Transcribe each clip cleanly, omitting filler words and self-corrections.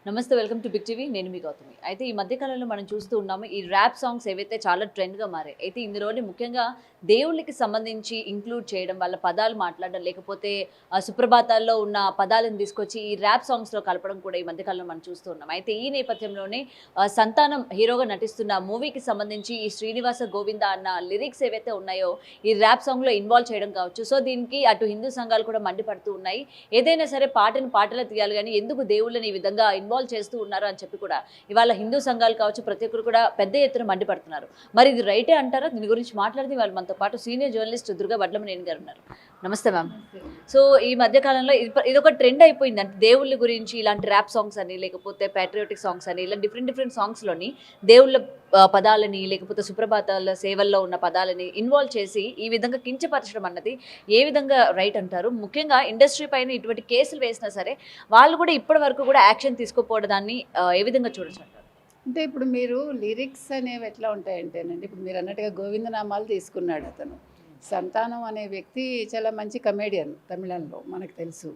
నమస్తే welcome to big TV. నేను మీ గౌతమి. అయితే ఈ మధ్య కాలంలో మనం చూస్తూ ఉన్నాము ఈ ర్యాప్ సాంగ్స్ ఏవైతే చాలా ట్రెండ్గా మారాయి. అయితే ఇందులోని ముఖ్యంగా దేవుళ్ళకి సంబంధించి ఇంక్లూడ్ చేయడం, వాళ్ళ పదాలు మాట్లాడడం, లేకపోతే సుప్రభాతాల్లో ఉన్న పదాలను తీసుకొచ్చి ఈ ర్యాప్ సాంగ్స్లో కలపడం కూడా ఈ మధ్య కాలంలో మనం చూస్తూ ఉన్నాం. అయితే ఈ నేపథ్యంలోనే సంతానం హీరోగా నటిస్తున్న మూవీకి సంబంధించి ఈ శ్రీనివాస గోవింద అన్న లిరిక్స్ ఏవైతే ఉన్నాయో ఈ ర్యాప్ సాంగ్లో ఇన్వాల్వ్ చేయడం కావచ్చు. సో దీనికి అటు హిందూ సంఘాలు కూడా మండిపడుతూ ఉన్నాయి. ఏదైనా సరే పాటను పాటలో తీయాలి కానీ ఎందుకు దేవుళ్ళని ఈ విధంగా ఇన్వాల్వ్ చేస్తూ ఉన్నారు అని చెప్పి కూడా ఇవాళ హిందూ సంఘాలు కావచ్చు ప్రతి ఒక్కరు కూడా పెద్ద ఎత్తున మండిపడుతున్నారు. మరి ఇది రైటే అంటారా? దీని గురించి మాట్లాడితే వాళ్ళు మనతో పాటు సీనియర్ జర్నలిస్ట్ దుర్గా వడ్లమనేని గారు ఉన్నారు. నమస్తే మ్యామ్. సో ఈ మధ్య కాలంలో ఇదొక ట్రెండ్ అయిపోయింది. అంటే దేవుళ్ళ గురించి ఇలాంటి ర్యాప్ సాంగ్స్ అని, లేకపోతే ప్యాట్రియాటిక్ సాంగ్స్ అని, ఇలా డిఫరెంట్ సాంగ్స్లోని దేవుళ్ళ పదాలని, లేకపోతే సుప్రభాతాల సేవల్లో ఉన్న పదాలని ఇన్వాల్వ్ చేసి ఈ విధంగా కించపరచడం అన్నది ఏ విధంగా రైట్ అంటారు? ముఖ్యంగా ఇండస్ట్రీ పైన ఇటువంటి కేసులు వేసినా సరే వాళ్ళు కూడా ఇప్పటి వరకు కూడా యాక్షన్ తీసుకోకపోవడం దాన్ని ఏ విధంగా చూడొచ్చు అంటారు? అంటే ఇప్పుడు మీరు లిరిక్స్ అనేవి ఎట్లా ఉంటాయంటేనండి, ఇప్పుడు మీరు అన్నట్టుగా గోవిందనామాలు తీసుకున్నాడు అతను. సంతానం అనే వ్యక్తి చాలా మంచి కమేడియన్, తమిళంలో మనకు తెలుసు.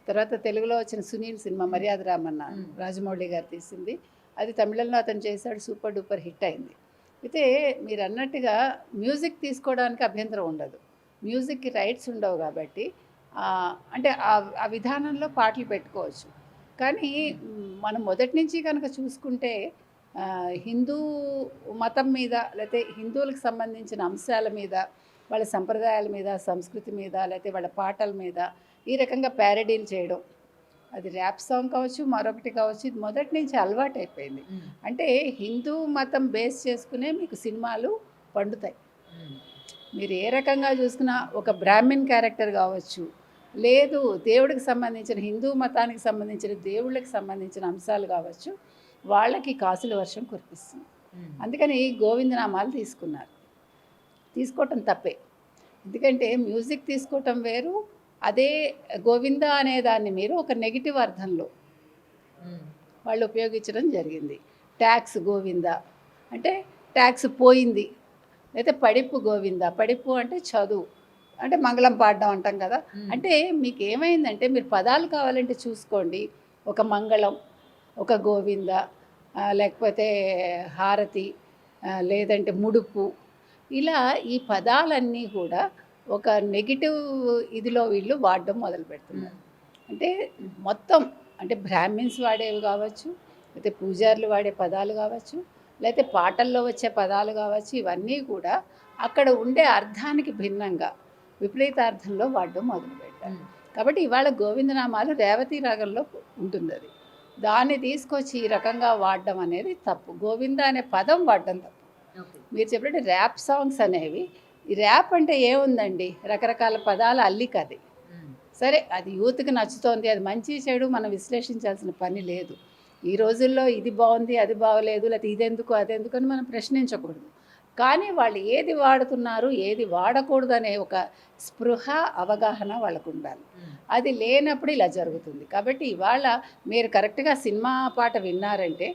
తర్వాత తెలుగులో వచ్చిన సునీల్ సినిమా మర్యాద రామన్న రాజమౌళి గారు తీసింది, అది తమిళంలో అతను చేశాడు, సూపర్ డూపర్ హిట్ అయింది. అయితే మీరు అన్నట్టుగా మ్యూజిక్ తీసుకోవడానికి అభ్యంతరం ఉండదు, మ్యూజిక్కి రైట్స్ ఉండవు కాబట్టి అంటే ఆ విధానంలో పాటలు పెట్టుకోవచ్చు. కానీ మనం మొదటి నుంచి కనుక చూసుకుంటే హిందూ మతం మీద, లేకపోతే హిందువులకు సంబంధించిన అంశాల మీద, వాళ్ళ సంప్రదాయాల మీద, సంస్కృతి మీద, లేకపోతే వాళ్ళ పాటల మీద ఈ రకంగా ప్యారడీలు చేయడం, అది ర్యాప్ సాంగ్ కావచ్చు, మరొకటి కావచ్చు, ఇది మొదటి నుంచి అలవాటు అయిపోయింది. అంటే హిందూ మతం బేస్ చేసుకునే మీకు సినిమాలు పండుతాయి. మీరు ఏ రకంగా చూసుకున్నా ఒక బ్రాహ్మిన్ క్యారెక్టర్ కావచ్చు, లేదు దేవుడికి సంబంధించిన హిందూ మతానికి సంబంధించిన దేవుళ్ళకి సంబంధించిన అంశాలు కావచ్చు, వాళ్ళకి కాసుల వర్షం కురిపిస్తుంది. అందుకని గోవిందనామాలు తీసుకోవటం తప్పే. ఎందుకంటే మ్యూజిక్ తీసుకోవటం వేరు, అదే గోవింద అనే దాన్ని మీరు ఒక నెగిటివ్ అర్థంలో వాళ్ళు ఉపయోగించడం జరిగింది. ట్యాక్స్ గోవింద అంటే ట్యాక్స్ పోయింది, లేకపోతే పడిప్పు గోవింద, పడిప్పు అంటే చదువు, అంటే మంగళం పాడడం అంటాం కదా. అంటే మీకు ఏమైందంటే మీరు పదాలు కావాలంటే చూసుకోండి, ఒక మంగళం, ఒక గోవింద, లేకపోతే హారతి, లేదంటే ముడుపు, ఇలా ఈ పదాలన్నీ కూడా ఒక నెగిటివ్ ఇదిలో వీళ్ళు వాడడం మొదలు పెడుతున్నారు. అంటే మొత్తం అంటే బ్రాహ్మిన్స్ వాడేవి కావచ్చు, లేకపోతే పూజారులు వాడే పదాలు కావచ్చు, లేకపోతే పాటల్లో వచ్చే పదాలు కావచ్చు, ఇవన్నీ కూడా అక్కడ ఉండే అర్థానికి భిన్నంగా విపరీతార్థంలో వాడడం మొదలుపెట్టారు. కాబట్టి ఇవాళ గోవిందనామాలు రేవతి రాగంలో ఉంటుంది, అది దాన్ని తీసుకొచ్చి ఈ రకంగా వాడడం అనేది తప్పు. గోవింద అనే పదం వాడడం తప్పు. మీరు చెప్పినట్టు ర్యాప్ సాంగ్స్ అనేవి, ఈ ర్యాప్ అంటే ఏముందండి, రకరకాల పదాల అల్లిక అది. సరే, అది యూత్కి నచ్చుతోంది, అది మంచి చెడు మనం విశ్లేషించాల్సిన పని లేదు. ఈ రోజుల్లో ఇది బాగుంది, అది బాగలేదు, లేకపోతే ఇదెందుకు అదెందుకు అని మనం ప్రశ్నించకూడదు. కానీ వాళ్ళు ఏది వాడుతున్నారు, ఏది వాడకూడదు అనే ఒక స్పృహ, అవగాహన వాళ్ళకు ఉండాలి. అది లేనప్పుడు ఇలా జరుగుతుంది. కాబట్టి ఇవాళ మీరు కరెక్ట్గా సినిమా పాట విన్నారంటే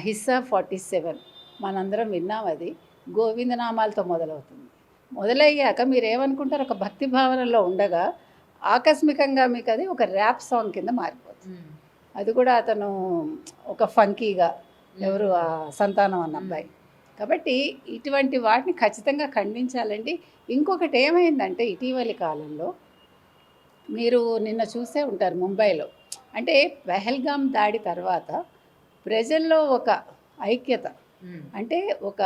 హిస్సా 47 మనందరం విన్నాం, అది గోవిందనామాలతో మొదలవుతుంది. మొదలయ్యాక మీరు ఏమనుకుంటారు, ఒక భక్తి భావనలో ఉండగా ఆకస్మికంగా మీకు అది ఒక ర్యాప్ సాంగ్ కింద మారిపోతుంది. అది కూడా అతను ఒక ఫంకీగా, ఎవరు సంతానం అన్న అబ్బాయి. కాబట్టి ఇటువంటి వాటిని ఖచ్చితంగా ఖండించాలండి. ఇంకొకటి ఏమైందంటే ఇటీవలి కాలంలో మీరు నిన్న చూసే ఉంటారు ముంబైలో, అంటే పెహల్గాం దాడి తర్వాత ప్రజల్లో ఒక ఐక్యత, అంటే ఒక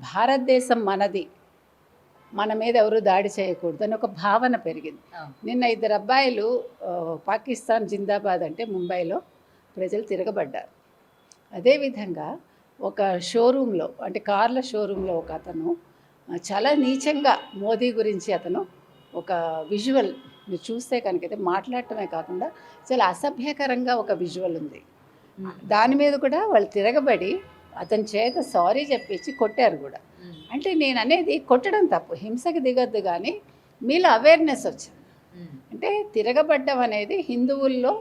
భారతదేశం మనది, మన మీద ఎవరు దాడి చేయకూడదు అని ఒక భావన పెరిగింది. నిన్న 2 అబ్బాయిలు పాకిస్తాన్ జిందాబాద్ అంటే ముంబైలో ప్రజలు తిరగబడ్డారు. అదేవిధంగా ఒక షోరూంలో, అంటే కార్ల షోరూంలో ఒక అతను చాలా నీచంగా మోదీ గురించి అతను ఒక విజువల్ మీరు చూస్తే కనుకైతే మాట్లాడటమే కాకుండా చాలా అసభ్యకరంగా ఒక విజువల్ ఉంది. దాని మీద కూడా వాళ్ళు తిరగబడి అతని చేత సారీ చెప్పించి కొట్టారు కూడా. అంటే నేను అనేది కొట్టడం తప్పు, హింసకి దిగద్దు, కానీ మీలో అవేర్నెస్ వచ్చింది. అంటే తిరగబడ్డం అనేది హిందువుల్లో,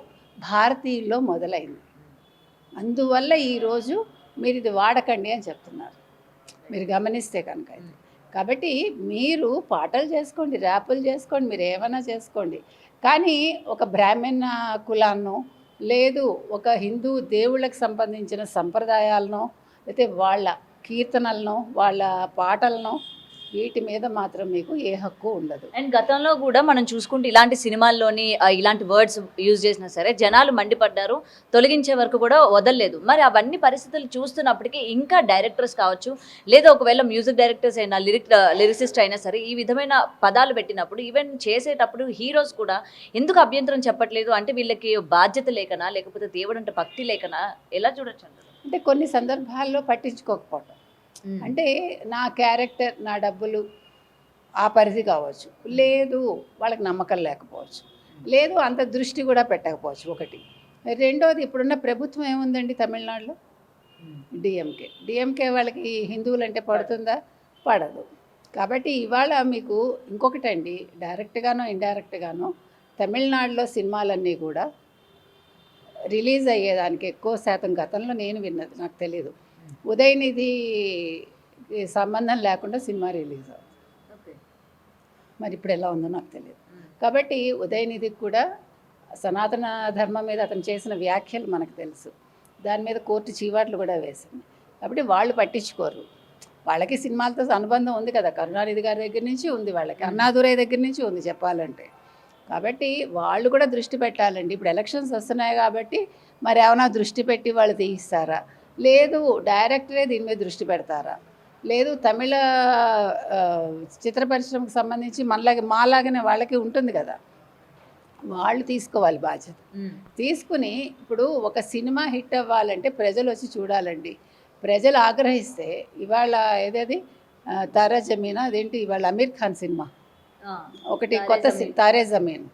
భారతీయుల్లో మొదలైంది. అందువల్ల ఈరోజు మీరు ఇది వాడకండి అని చెప్తున్నారు, మీరు గమనిస్తే కనుక. కాబట్టి మీరు పాటలు చేసుకోండి, ర్యాపులు చేసుకోండి, మీరు ఏమైనా చేసుకోండి, కానీ ఒక బ్రాహ్మణ కులాన్నో లేదు ఒక హిందూ దేవుళ్ళకి సంబంధించిన సంప్రదాయాలనో లేకపోతే వాళ్ళ కీర్తనలనో వాళ్ళ పాటలనో వీటి మీద మాత్రం మీకు ఏ హక్కు ఉండదు. అండ్ గతంలో కూడా మనం చూసుకుంటే ఇలాంటి సినిమాల్లోని ఇలాంటి వర్డ్స్ యూజ్ చేసినా సరే జనాలు మండిపడ్డారు, తొలగించే వరకు కూడా వదలలేదు. మరి అవన్నీ పరిస్థితులు చూస్తున్నప్పటికీ ఇంకా డైరెక్టర్స్ కావచ్చు, లేదా ఒకవేళ మ్యూజిక్ డైరెక్టర్స్ అయినా లిరిసిస్ట్ అయినా సరే ఈ విధమైన పదాలు పెట్టినప్పుడు ఈవెన్ చేసేటప్పుడు హీరోస్ కూడా ఎందుకు అభ్యంతరం చెప్పట్లేదు? అంటే వీళ్ళకి బాధ్యత లేకనా, లేకపోతే దేవుడు అంటే భక్తి లేకనా, ఎలా చూడొచ్చు అంటారు? అంటే కొన్ని సందర్భాల్లో పట్టించుకోకపోవటం, అంటే నా క్యారెక్టర్ నా డబ్బులు ఆ పరిధి కావచ్చు, లేదు వాళ్ళకి నమ్మకం లేకపోవచ్చు, లేదు అంత దృష్టి కూడా పెట్టకపోవచ్చు. ఒకటి. రెండోది, ఇప్పుడున్న ప్రభుత్వం ఏముందండి తమిళనాడులో? డిఎంకే వాళ్ళకి హిందువులంటే పడుతుందా? పడదు. కాబట్టి ఇవాళ మీకు ఇంకొకటండి, డైరెక్ట్గానో ఇండైరెక్ట్గానో తమిళనాడులో సినిమాలన్నీ కూడా రిలీజ్ అయ్యేదానికి ఎక్కువ శాతం గతంలో నేను విన్నది, నాకు తెలియదు, ఉదయనిధి సంబంధం లేకుండా సినిమా రిలీజ్ అవుతుంది. మరి ఇప్పుడు ఎలా ఉందో నాకు తెలియదు. కాబట్టి ఉదయనిధికి కూడా సనాతన ధర్మం మీద అతను చేసిన వ్యాఖ్యలు మనకు తెలుసు, దాని మీద కోర్టు చీవాట్లు కూడా వేసింది. కాబట్టి వాళ్ళు పట్టించుకోరు. వాళ్ళకి సినిమాలతో అనుబంధం ఉంది కదా, కరుణానిధి గారి దగ్గర నుంచి ఉంది, వాళ్ళకి అన్నాదురై దగ్గర నుంచి ఉంది చెప్పాలంటే. కాబట్టి వాళ్ళు కూడా దృష్టి పెట్టాలండి. ఇప్పుడు ఎలక్షన్స్ వస్తున్నాయి కాబట్టి మరి ఏమైనా దృష్టి పెట్టి వాళ్ళు తీయిస్తారా? లేదు డైరెక్టరే దీని మీద దృష్టి పెడతారా? లేదు తమిళ చిత్ర పరిశ్రమకు సంబంధించి మాలాగానే వాళ్ళకి ఉంటుంది కదా, వాళ్ళు తీసుకోవాలి బాధ్యత. తీసుకుని ఇప్పుడు ఒక సినిమా హిట్ అవ్వాలంటే ప్రజలు వచ్చి చూడాలండి. ప్రజలు ఆగ్రహిస్తే ఇవాళ ఏదేది తారా జమీన్, అదేంటి ఇవాళ అమీర్ ఖాన్ సినిమా ఒకటి కొత్త తారే జమీన్,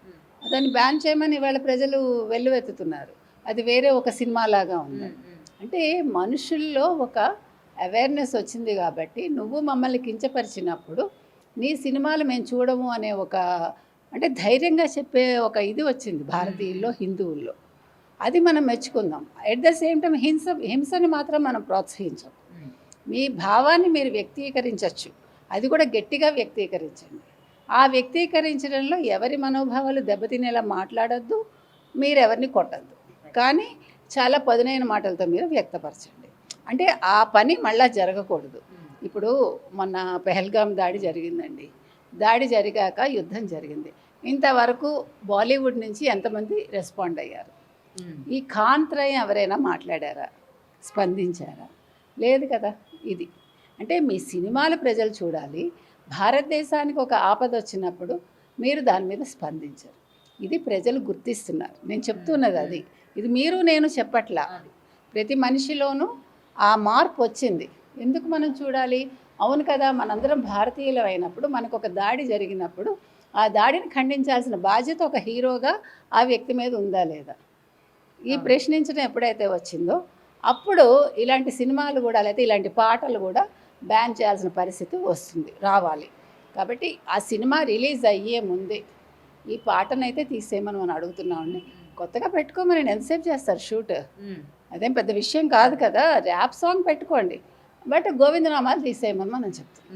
దాన్ని బ్యాన్ చేయమని ఇవాళ ప్రజలు వెల్లువెత్తుతున్నారు. అది వేరే ఒక సినిమా లాగా ఉంది. అంటే మనుషుల్లో ఒక అవేర్నెస్ వచ్చింది కాబట్టి నువ్వు మమ్మల్ని కించపరిచినప్పుడు నీ సినిమాలు మేము చూడము అనే ఒక, అంటే ధైర్యంగా చెప్పే ఒక ఇది వచ్చింది భారతీయుల్లో, హిందువుల్లో. అది మనం మెచ్చుకుందాం. ఎట్ ద సేమ్ టైం హింసని మాత్రం మనం ప్రోత్సహించాం. మీ భావాన్ని మీరు వ్యక్తీకరించవచ్చు, అది కూడా గట్టిగా వ్యక్తీకరించండి. ఆ వ్యక్తీకరించడంలో ఎవరి మనోభావాలు దెబ్బతినేలా మాట్లాడద్దు, మీరెవరిని కొట్టద్దు, కానీ చాలా పదునైన మాటలతో మీరు వ్యక్తపరచండి. అంటే ఆ పని మళ్ళా జరగకూడదు. ఇప్పుడు మొన్న పెహల్గాం దాడి జరిగిందండి, దాడి జరిగాక యుద్ధం జరిగింది. ఇంతవరకు బాలీవుడ్ నుంచి ఎంతమంది రెస్పాండ్ అయ్యారు? ఈ కాంత్రయం ఎవరైనా మాట్లాడారా, స్పందించారా? లేదు కదా. ఇది అంటే మీ సినిమాలు ప్రజలు చూడాలి. భారతదేశానికి ఒక ఆపద వచ్చినప్పుడు మీరు దాని మీద స్పందించరు. ఇది ప్రజలు గుర్తిస్తున్నారు. నేను చెప్తున్నది అది. ఇది మీరు నేను చెప్పట్లా, ప్రతి మనిషిలోనూ ఆ మార్పు వచ్చింది. ఎందుకు మనం చూడాలి? అవును కదా, మనందరం భారతీయులు అయినప్పుడు మనకు ఒక దాడి జరిగినప్పుడు ఆ దాడిని ఖండించాల్సిన బాధ్యత ఒక హీరోగా ఆ వ్యక్తి మీద ఉందా లేదా? ఈ ప్రశ్నించడం ఎప్పుడైతే వచ్చిందో అప్పుడు ఇలాంటి సినిమాలు కూడా, లేకపోతే ఇలాంటి పాటలు కూడా బ్యాన్ చేయాల్సిన పరిస్థితి వస్తుంది, రావాలి. కాబట్టి ఆ సినిమా రిలీజ్ అయ్యే ముందే ఈ పాటనైతే తీసేయమని మనం అడుగుతున్నామండి. కొత్తగా పెట్టుకోమని ఎంతసేపు చేస్తారు షూట్? అదేం పెద్ద విషయం కాదు కదా. ర్యాప్ సాంగ్ పెట్టుకోండి, బట్ గోవిందనామాలు తీసేయమని మనం చెప్తాం.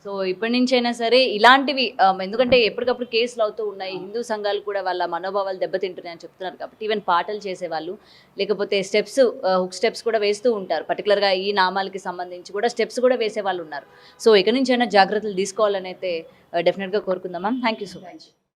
సో ఇప్పటి నుంచైనా సరే ఇలాంటివి, ఎందుకంటే ఎప్పటికప్పుడు కేసులు అవుతూ ఉన్నాయి, హిందూ సంఘాలు కూడా వాళ్ళ మనోభావాలు దెబ్బతింటున్నాయని చెప్తున్నారు కాబట్టి ఈవెన్ పాటలు చేసేవాళ్ళు, లేకపోతే స్టెప్స్, హుక్ స్టెప్స్ కూడా వేస్తూ ఉంటారు. పర్టికులర్గా ఈ నామాలకి సంబంధించి కూడా స్టెప్స్ కూడా వేసే వాళ్ళు ఉన్నారు. సో ఇక నుంచైనా జాగ్రత్తలు తీసుకోవాలని అయితే డెఫినెట్గా కోరుకుందాం ma'am. Thank you so much.